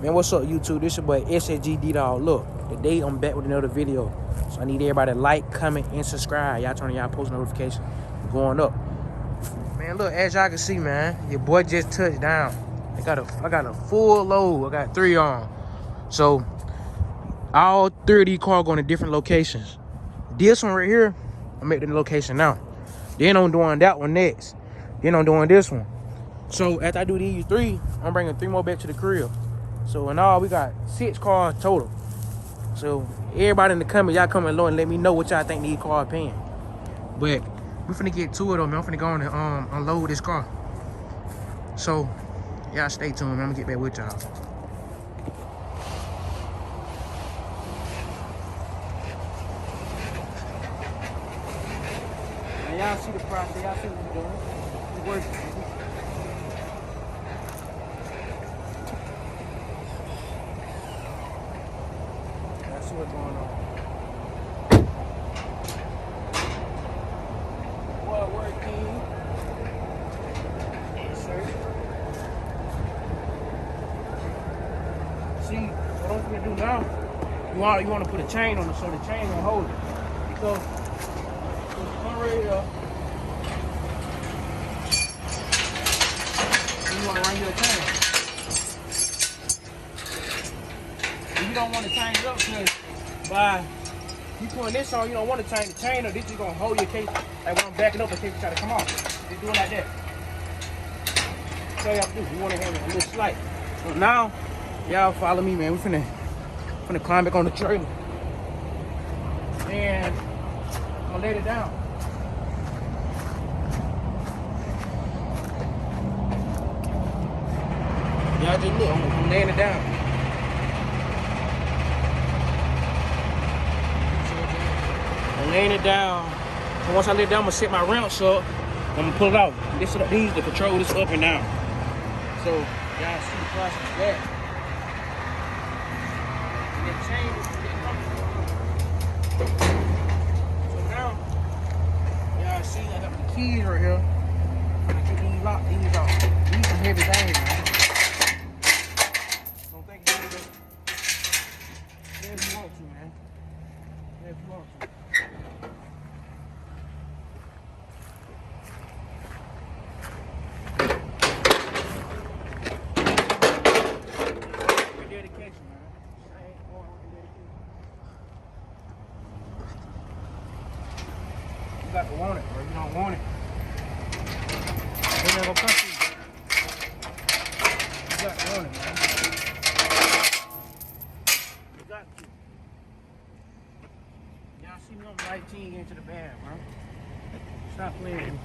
Man, what's up, YouTube? This your boy Ssg Ddog. Look, today I'm back with another video. So I need everybody to like, comment, and subscribe. Y'all turn y'all post notifications. Going up. Man, look, as y'all can see, man, your boy just touched down. I got a full load. I got 3 on. So all 3 of these cars going to different locations. This one right here, I'm at the location now. Then I'm doing that one next. Then I'm doing this one. So after I do these 3, I'm bringing 3 more back to the crib. So in all, we got 6 cars total. So everybody in the comments, y'all comment below and let me know what y'all think these cars paying. But we finna get to it, man. I'm finna go on and unload this car. So y'all stay tuned, man. I'm gonna get back with y'all. Y'all see the process. Y'all see what we're doing. It's working. See what's going on. What working? Yes, sir. See, what I'm gonna do now, you want to put a chain on it so the chain will hold it. Because one right here, you want to run your chain. You don't want to tighten it up because by you putting this on, you don't want to tighten the chain up. This is going to hold your case. Like when I'm backing up in case you try to come off. Just do it like that. That's all you have to do. You want to have a little slight. So now, y'all follow me, man. We finna climb back on the trailer. And I'm going to let it down. Y'all just look. I'm laying it down. Laying it down. So once I lay it down, I'm gonna set my ramps up. I'm gonna pull it out. These to control this up and down. So y'all see the process of that. And then chain is getting comfortable. So now, y'all see I got the keys right here. I can lock these off. These some heavy things, man. Don't think it's heavy. Yeah, if you want to, man. Yeah, if you want to. You got to want it, or you don't want it. It ain't gonna come to you. You got to want it, man. You got to. Y'all see me on the right team into the bag, man. Stop playing.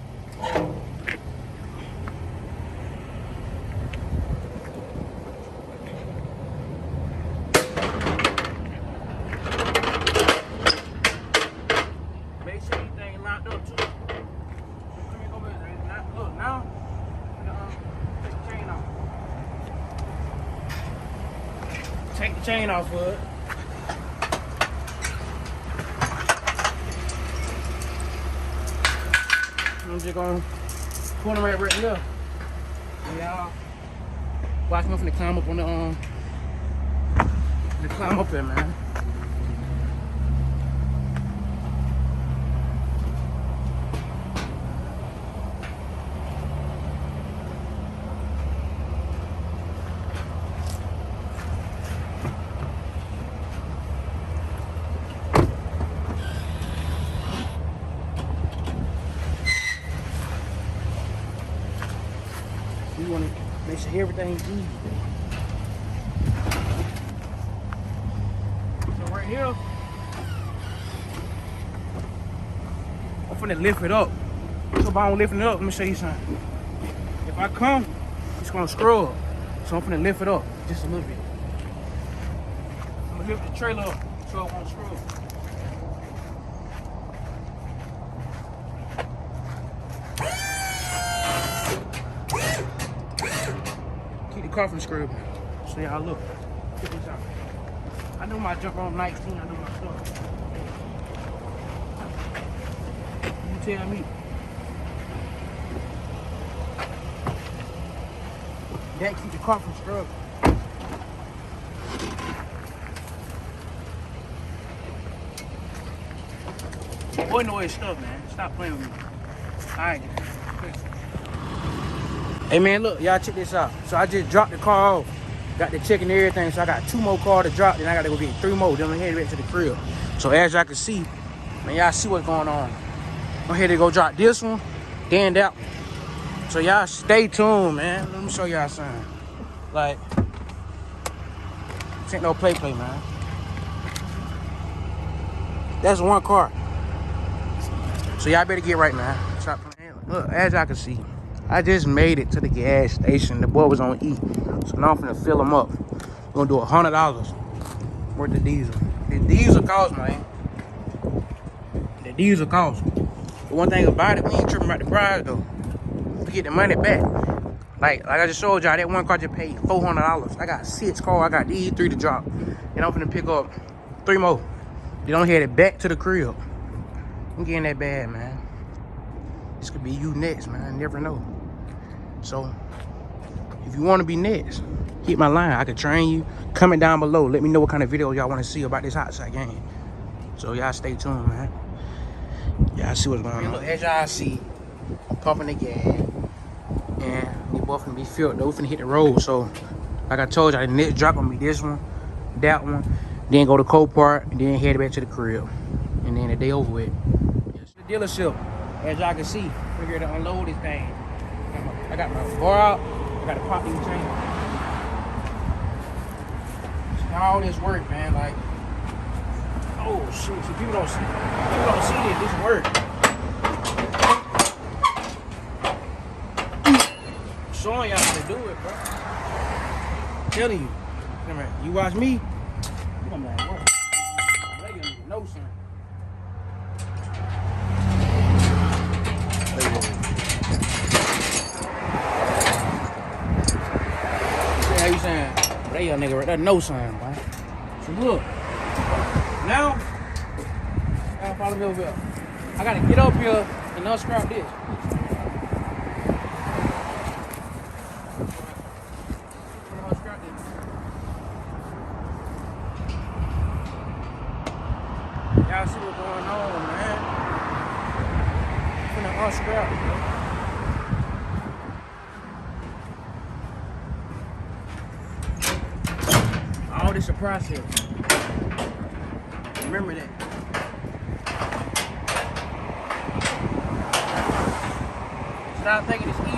Take the chain off of it. I'm just gonna put them right here. And y'all watch me from the climb up on the climb up there, man. You want to make sure everything's easy. So right here, I'm finna lift it up. So by I'm lifting it up, let me show you something. If I come, it's gonna scrub. So I'm finna lift it up just a little bit. I'm gonna lift the trailer up so it won't scrub. Car from scrubbing. So y'all look. Check this out. I know my jump on 19, I know my stuff. You tell me. That keep the car from scrubbing. boy know his stuff, man. Stop playing with me. Alright. Hey man, look, y'all check this out. So I just dropped the car off. Got the check and everything. So I got 2 more cars to drop. Then I gotta go get 3 more. Then I'm headed back to the crib. So as y'all can see, man, y'all see what's going on. I'm here to go drop this one, then that one. So y'all stay tuned, man. Let me show y'all something. Like, this ain't no play, man. That's 1 car. So y'all better get right, man. Stop playing. Look, as y'all can see, I just made it to the gas station. The boy was on E. So now I'm finna fill him up. We're gonna do $100 worth of diesel. The diesel cost, man. The diesel cost. But one thing about it, we ain't tripping about the price though. We get the money back. Like I just showed y'all, that 1 car just paid $400. I got 6 cars. I got these 3 to drop. And I'm finna pick up 3 more. Then I'm headed back to the crib. I'm getting that bad, man. This could be you next, man. I never know. So, if you want to be next, hit my line. I could train you. Comment down below. Let me know what kind of videos y'all want to see about this Hotshot game. So, y'all stay tuned, man. Y'all see what's going on. Look, as y'all see, I'm pumping the gas. And we both finna be filled, though. We finna hit the road. So, like I told y'all, the next drop gonna be this one, that one. Then go to Copart, and then head back to the crib. And then the day over with. Yes, the dealership. As y'all can see, we're here to unload this thing. I got my bar out. I got to pop these chains. All this work, man. Like, oh shoot! See, people don't see this. This work. I'm showing y'all how to do it, bro. I'm telling you. You watch me. You gonna be like, what? They gonna need to know something. How you saying? That young nigga right there know something, boy. So look, now gotta follow me over here. I gotta get up here and unscrap this. Y'all see what's going on, man? I'm finna unscrap, bro. All this a process. Remember that. Stop thinking it's easy.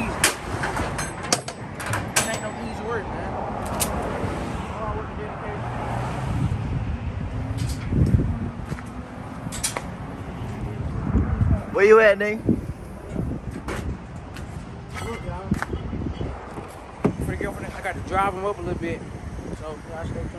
It ain't no easy work, man. Hard work and dedication. Where you at, nigga? Look, y'all. I got to drive him up a little bit. So, y'all stay tuned.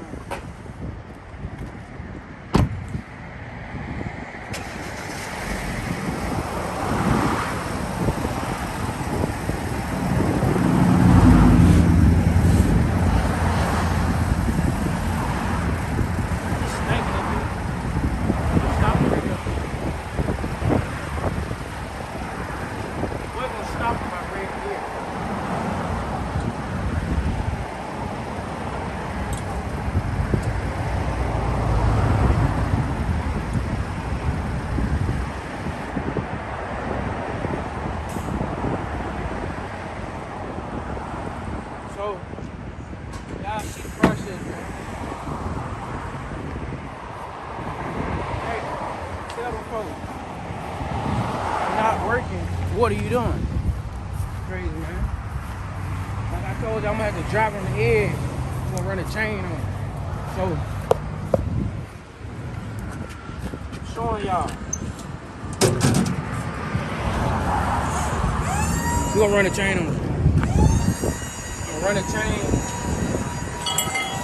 So, y'all see the process, man. Hey, tell them folks, I'm not working. What are you doing? Crazy, man. Like I told you, I'm gonna have to drop on the edge. I'm gonna run a chain on it. So, I'm showing y'all. We're gonna run a chain on it. Run a chain.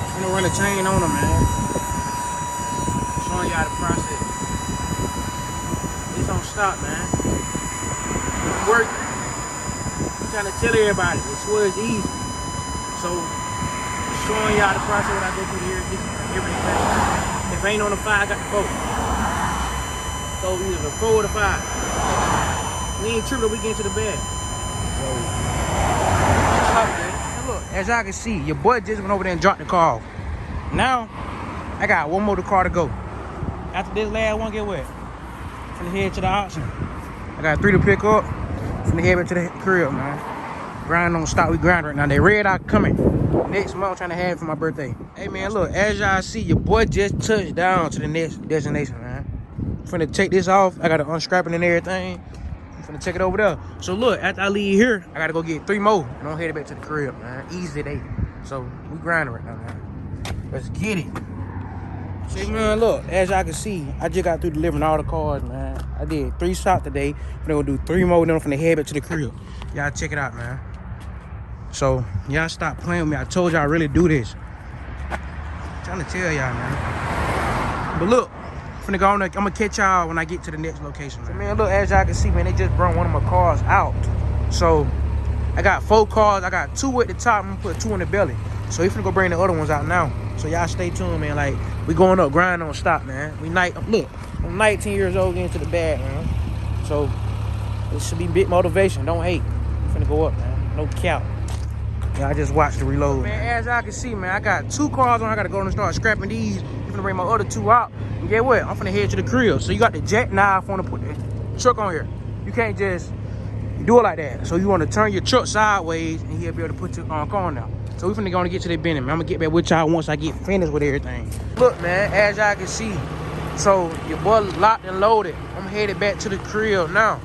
I'm gonna run a chain on them, man. Showing y'all the process. This don't stop, man. It's work. I'm trying to tell everybody, this was easy. So, showing y'all the process when I go through here. This is everything. If I ain't on the 5, I got the 4. So either the 4 or the 5. We ain't tripping, we get into the bed. So, what's up, man? Look, as y'all can see, your boy just went over there and dropped the car off. Now, I got 1 more car to go. After this last one get wet, Finna head to the auction. I got 3 to pick up. Finna head back to the crib, man. Grind don't stop, we grind right now. They red eye coming. Next month, I'm trying to have it for my birthday. Hey man, look, as y'all see, your boy just touched down to the next destination, man. Finna take this off. I gotta unstrap it and everything. I'm finna take it over there. So look, after I leave here, I gotta go get 3 more. And I'm headed back to the crib, man. Easy day. So we grinding right now, man. Let's get it. See, man, look, as y'all can see, I just got through delivering all the cars, man. I did 3 shots today. I'm gonna do 3 more, then I'm finna head back to the crib. Y'all check it out, man. So, y'all stop playing with me. I told y'all I really do this. I'm trying to tell y'all, man. But look, I'm finna go on. I'm gonna catch y'all when I get to the next location, man. So, man, look, as y'all can see, man, they just brought one of my cars out. So, I got 4 cars. I got 2 at the top. I'm gonna put 2 in the belly. So, he finna go bring the other ones out now. So, y'all stay tuned, man. Like, we going up, grind don't stop, man. Look, I'm 19 years old, getting to the bag, man. So, it should be big motivation. Don't hate. I'm finna go up, man. No cap. Yeah, I just watched the reload. Man, as y'all can see, man, I got 2 cars on. I gotta go and start scrapping these. I'm finna bring my other 2 out. And get what? I'm finna head to the crib. So you got the jackknife on to put the truck on here. You can't just do it like that. So you wanna turn your truck sideways and you'll be able to put your car on now. So we finna go and get to the bending, man. I'm gonna get back with y'all once I get finished with everything. Look, man, as y'all can see, so your boy locked and loaded. I'm headed back to the crib now.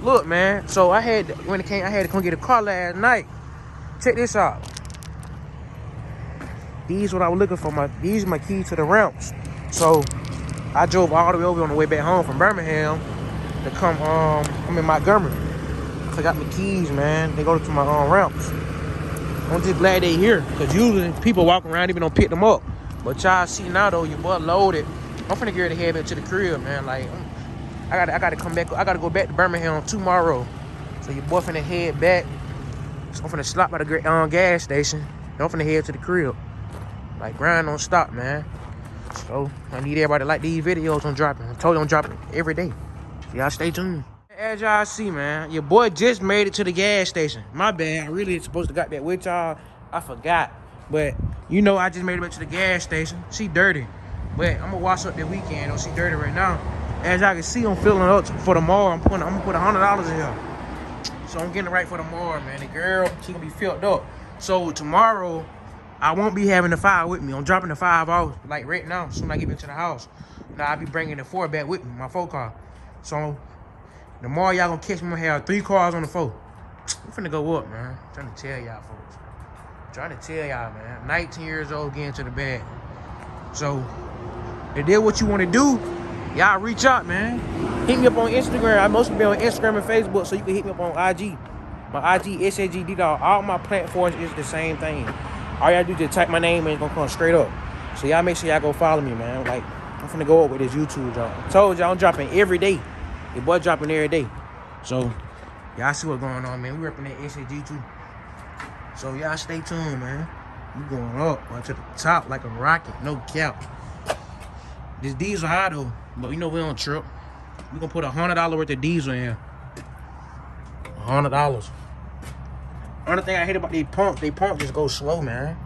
Look, man, so I had to come get a car last night. Check this out. These what I was looking for. These are my keys to the ramps. So I drove all the way over on the way back home from Birmingham to come in Montgomery. I forgot my keys, man. They go to my ramps. I'm just glad they here, because usually people walking around even don't pick them up. But y'all see now though, your boy loaded. I'm finna get ready to head back to the crib, man. Like I gotta come back. I gotta go back to Birmingham tomorrow. So your boy finna head back. So I'm finna stop by the gas station. Then I'm finna head to the crib. Like, grind don't stop, man. So I need everybody to like these videos I'm dropping. I told you I'm dropping every day. So y'all stay tuned. As y'all see, man, your boy just made it to the gas station. My bad. I really supposed to got that with y'all. I forgot. But you know, I just made it back to the gas station. She dirty. But I'm gonna wash up that weekend. Don't she dirty right now. As y'all can see, I'm filling up for tomorrow. I'm gonna put $100 in here. So I'm getting it right for tomorrow, man. The girl, she gonna be filled up. So tomorrow, I won't be having the 5 with me. I'm dropping the 5 off, like right now, as soon as I get back to the house. Now I'll be bringing the 4 back with me, my 4 car. So tomorrow, y'all gonna catch me. I'm gonna have 3 cars on the 4. I'm finna go up, man. I'm trying to tell y'all, folks. I'm trying to tell y'all, man. 19 years old, getting to the bag. So if that's what you wanna do, y'all reach out, man. Hit me up on Instagram. I mostly be on Instagram and Facebook, so you can hit me up on IG. My IG, Ssg Ddog. All my platforms is the same thing. All y'all do is just type my name and it's gonna come straight up. So y'all make sure y'all go follow me, man. Like, I'm finna go up with this YouTube job. I told y'all I'm dropping every day. Your boy dropping every day. So y'all see what's going on, man. We repping that Ssg too. So y'all stay tuned, man. We going up to the top like a rocket, no cap. This diesel high though, but you know we don't trip. We gonna put $100 worth of diesel in here. $100. Only thing I hate about these pumps just go slow, man.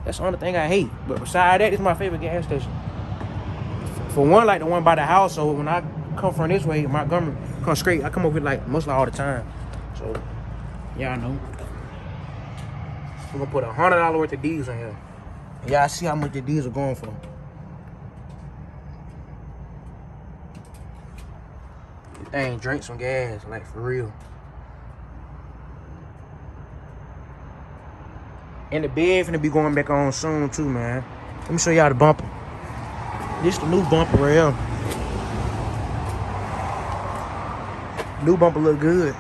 That's the only thing I hate. But besides that, this is my favorite gas station. For one, like the one by the house, so when I come from this way, Montgomery, come straight, I come over here like mostly all the time. So, y'all know. We're gonna put $100 worth of diesel in here. Y'all see how much the diesel going for. This thing drink some gas, like for real. And the bed finna be going back on soon too, man. Let me show y'all the bumper. This the new bumper right here. New bumper look good.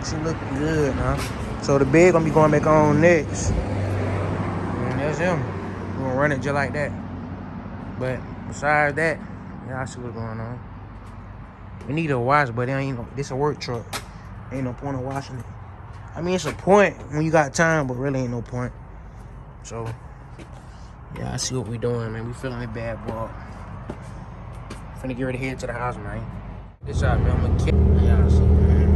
She looking good, man. So the bed gonna be going back on next. And that's him. We're gonna run it just like that. But besides that, y'all see what's going on. We need a wash, but this a work truck. Ain't no point in washing it. I mean, it's a point when you got time, but really ain't no point. So, yeah, I see what we doing, man. We feeling it bad, boy. Finna get ready to head to the house, man. This out, man. I'm gonna kill. Y'all see, man.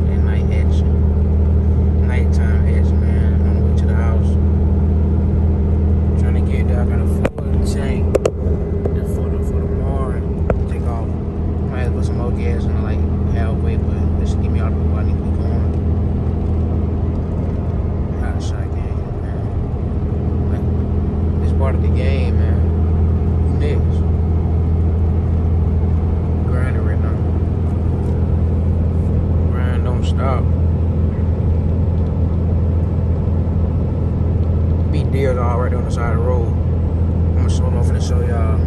That night action. Nighttime action, man. On the way to the house. Trying to get there. I got a 4 to deers all right there on the side of the road. I'm finna show y'all.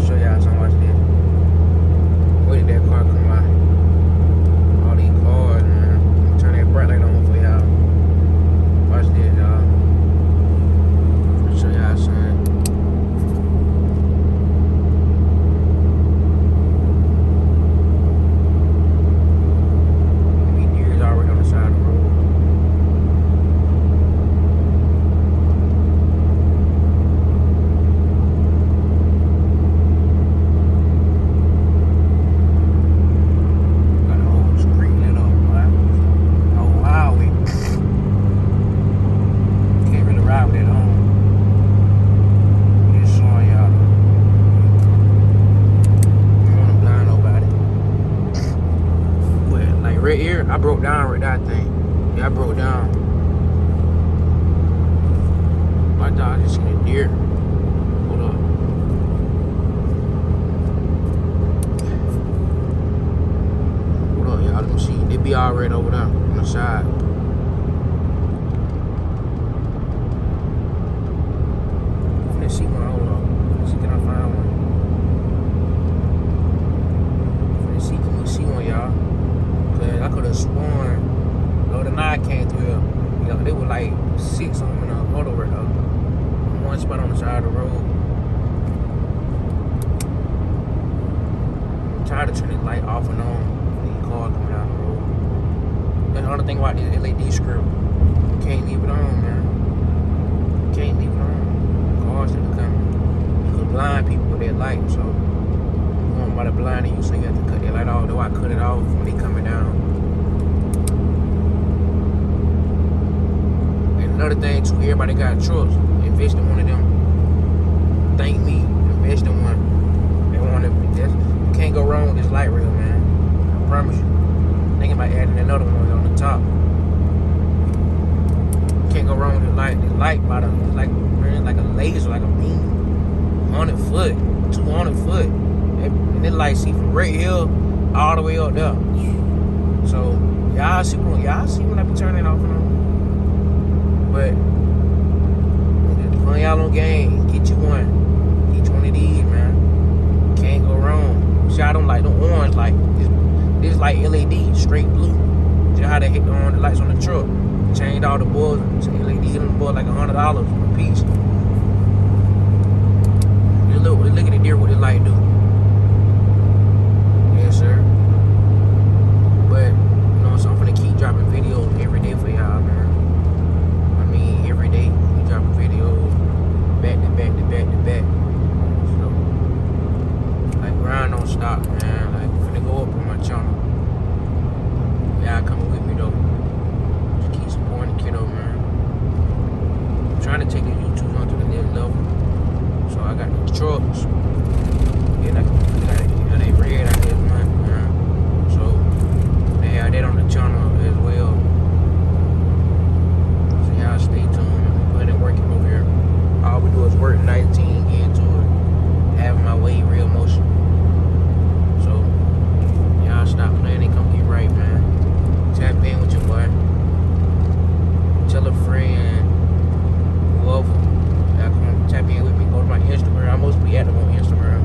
Show y'all something. Watch this. Wait till that car come by. All these cars, man. I'm gonna turn that bright light on for y'all. Watch this, y'all. I'll show y'all something. These deers already on the side of the road. Right here, I broke down right that thing. Yeah, I broke down. My dog just seen a deer. Hold up. Hold up, y'all. Let me see. They be all right over there on the side. Let's see one. Hold up. Let's see, can I find one? Let's see, can we see one, y'all? I could have sworn, the night came through here. You know, there were like 6 of them in a motor right now. One spot on the side of the road. I'm tired of turning the light off and on. These cars coming down the road. That's the other thing about this LED script. You can't leave it on, man. You can't leave it on. Cars that are coming. You could blind people with that light, so you want by the blinding you, so you have to cut that light off. Though I cut it off when they coming down. Another thing too, everybody got trucks. Invest in one of them. Thank me. Invest in one. They want to. You can't go wrong with this light rail, man. I promise you. Thinking about adding another one on the top. You can't go wrong with the light. The light bottom is like a laser, like a beam. 100 foot, 200 foot, and it light see from right here all the way up there. So y'all see when I be turning off and on. But run y'all on game, get you one. Each one of these, man. Can't go wrong. See, I don't like the orange light. This like LED, straight blue. See how they hit the orange lights on the truck. Changed all the bulbs to LED on the bulb like $100 a piece. Look at the deer, what the light do. Yes, sir. But, you know, so I'm gonna keep dropping videos every day for y'all, man. Every day we drop a video back to back to back to back. So like grind don't stop, man. Like I'm finna go up on my channel. Y'all coming with me though. Just keep supporting the kiddo, man. I'm trying to take the YouTube onto the next level. So I got these trucks. Yeah, they red out this month, man. So they have that on the channel as well. Y'all stay tuned. Put it working over here. All we do is work 19, get into it, having my way real motion. So y'all stop playing and come get right, man. Tap in with your boy. Tell a friend, whoever. Y'all come tap in with me. Go to my Instagram. I mostly be active on Instagram.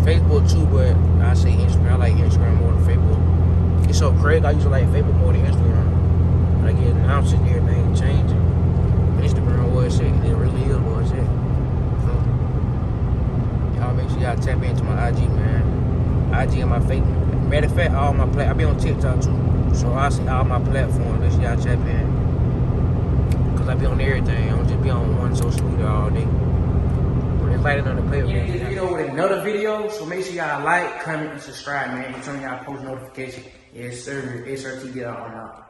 Facebook too, but I say Instagram. I like Instagram more than Facebook. It's so crazy. I used to like Facebook more than Instagram. I get announced and everything changing. Instagram was it, it really is what it. So y'all make sure y'all tap into my IG, man. IG and my Facebook. Matter of fact, all my I be on TikTok too. So I see all my platforms. Make sure y'all tap in. Cause I be on everything. I don't just be on one social media all day. But it's lighting on the play with this video with another video. So make sure y'all like, comment, and subscribe, man. And turn y'all post notifications. Yes, sir. Ssg Ddog.